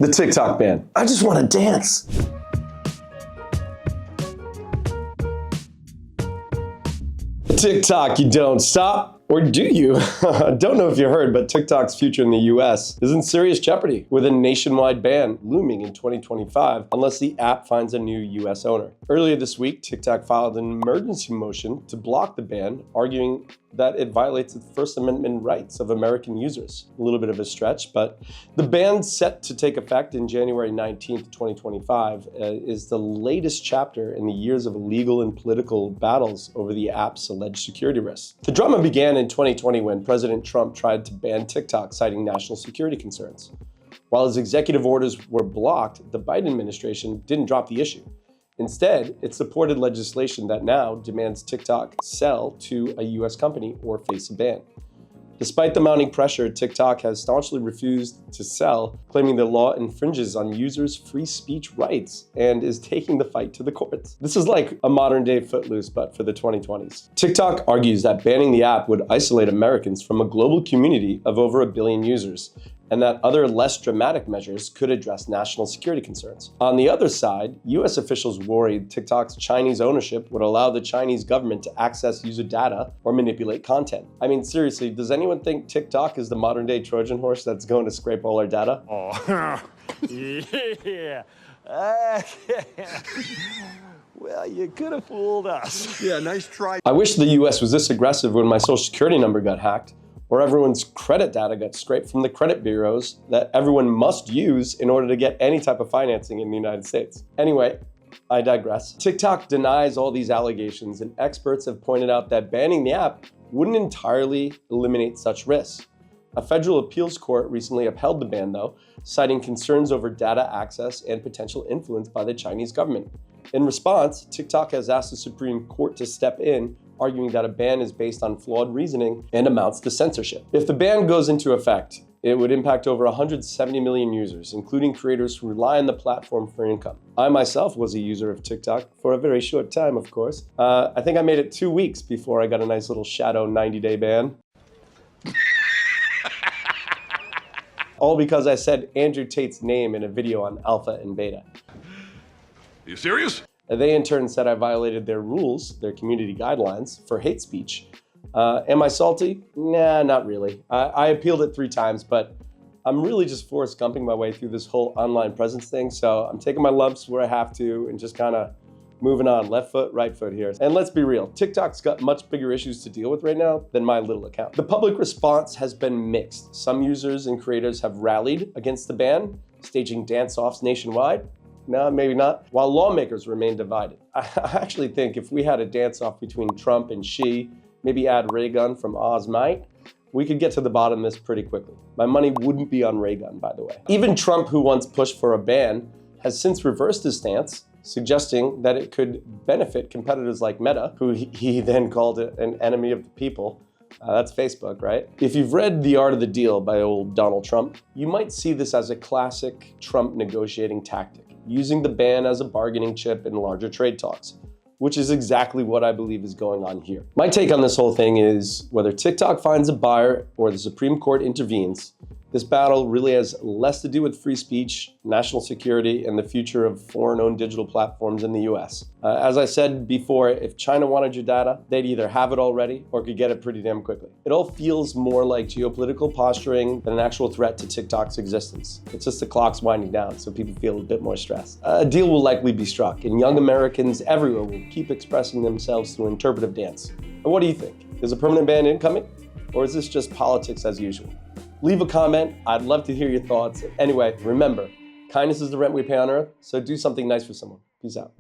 The TikTok ban. I just want to dance. TikTok, you don't stop. Or do you? I don't know if you heard, but TikTok's future in the US is in serious jeopardy with a nationwide ban looming in 2025 unless the app finds a new US owner. Earlier this week, TikTok filed an emergency motion to block the ban, arguing that it violates the First Amendment rights of American users. A little bit of a stretch, but the ban set to take effect in January 19th, 2025 is the latest chapter in the years of legal and political battles over the app's alleged security risks. The drama began in 2020 when President Trump tried to ban TikTok, citing national security concerns. While his executive orders were blocked, the Biden administration didn't drop the issue. Instead, it supported legislation that now demands TikTok sell to a US company or face a ban. Despite the mounting pressure, TikTok has staunchly refused to sell, claiming the law infringes on users' free speech rights and is taking the fight to the courts. This is like a modern-day Footloose, but for the 2020s. TikTok argues that banning the app would isolate Americans from a global community of over 1 billion users, and that other less dramatic measures could address national security concerns. On the other side, US officials worried TikTok's Chinese ownership would allow the Chinese government to access user data or manipulate content. I mean, seriously, does anyone think TikTok is the modern-day Trojan horse that's going to scrape all our data? Oh, yeah. Well, you could have fooled us. Yeah, nice try. I wish the US was this aggressive when my social security number got hacked, or everyone's credit data got scraped from the credit bureaus that everyone must use in order to get any type of financing in the United States. Anyway, I digress. TikTok denies all these allegations, and experts have pointed out that banning the app wouldn't entirely eliminate such risks. A federal appeals court recently upheld the ban, though, citing concerns over data access and potential influence by the Chinese government. In response, TikTok has asked the Supreme Court to step in, arguing that a ban is based on flawed reasoning and amounts to censorship. If the ban goes into effect, it would impact over 170 million users, including creators who rely on the platform for income. I myself was a user of TikTok for a very short time, of course. I think I made it 2 weeks before I got a nice little shadow 90-day ban. All because I said Andrew Tate's name in a video on Alpha and Beta. You serious? They in turn said I violated their rules, their community guidelines, for hate speech. Am I salty? Nah, not really. I appealed it 3 times, but I'm really just Forrest Gumping my way through this whole online presence thing, so I'm taking my lumps where I have to and just kind of moving on, left foot, right foot here. And let's be real, TikTok's got much bigger issues to deal with right now than my little account. The public response has been mixed. Some users and creators have rallied against the ban, staging dance-offs nationwide. No, maybe not. While lawmakers remain divided. I actually think if we had a dance-off between Trump and Xi, maybe add Raygun from Oz Might, we could get to the bottom of this pretty quickly. My money wouldn't be on Raygun, by the way. Even Trump, who once pushed for a ban, has since reversed his stance, suggesting that it could benefit competitors like Meta, who he then called an enemy of the people. That's Facebook, right? If you've read The Art of the Deal by old Donald Trump, you might see this as a classic Trump negotiating tactic, using the ban as a bargaining chip in larger trade talks, which is exactly what I believe is going on here. My take on this whole thing is whether TikTok finds a buyer or the Supreme Court intervenes, this battle really has less to do with free speech, national security, and the future of foreign-owned digital platforms in the US. As I said before, if China wanted your data, they'd either have it already or could get it pretty damn quickly. It all feels more like geopolitical posturing than an actual threat to TikTok's existence. It's just the clock's winding down, so people feel a bit more stressed. A deal will likely be struck, and young Americans everywhere will keep expressing themselves through interpretive dance. And what do you think? Is a permanent ban incoming? Or is this just politics as usual? Leave a comment. I'd love to hear your thoughts. Anyway, remember, kindness is the rent we pay on earth, so do something nice for someone. Peace out.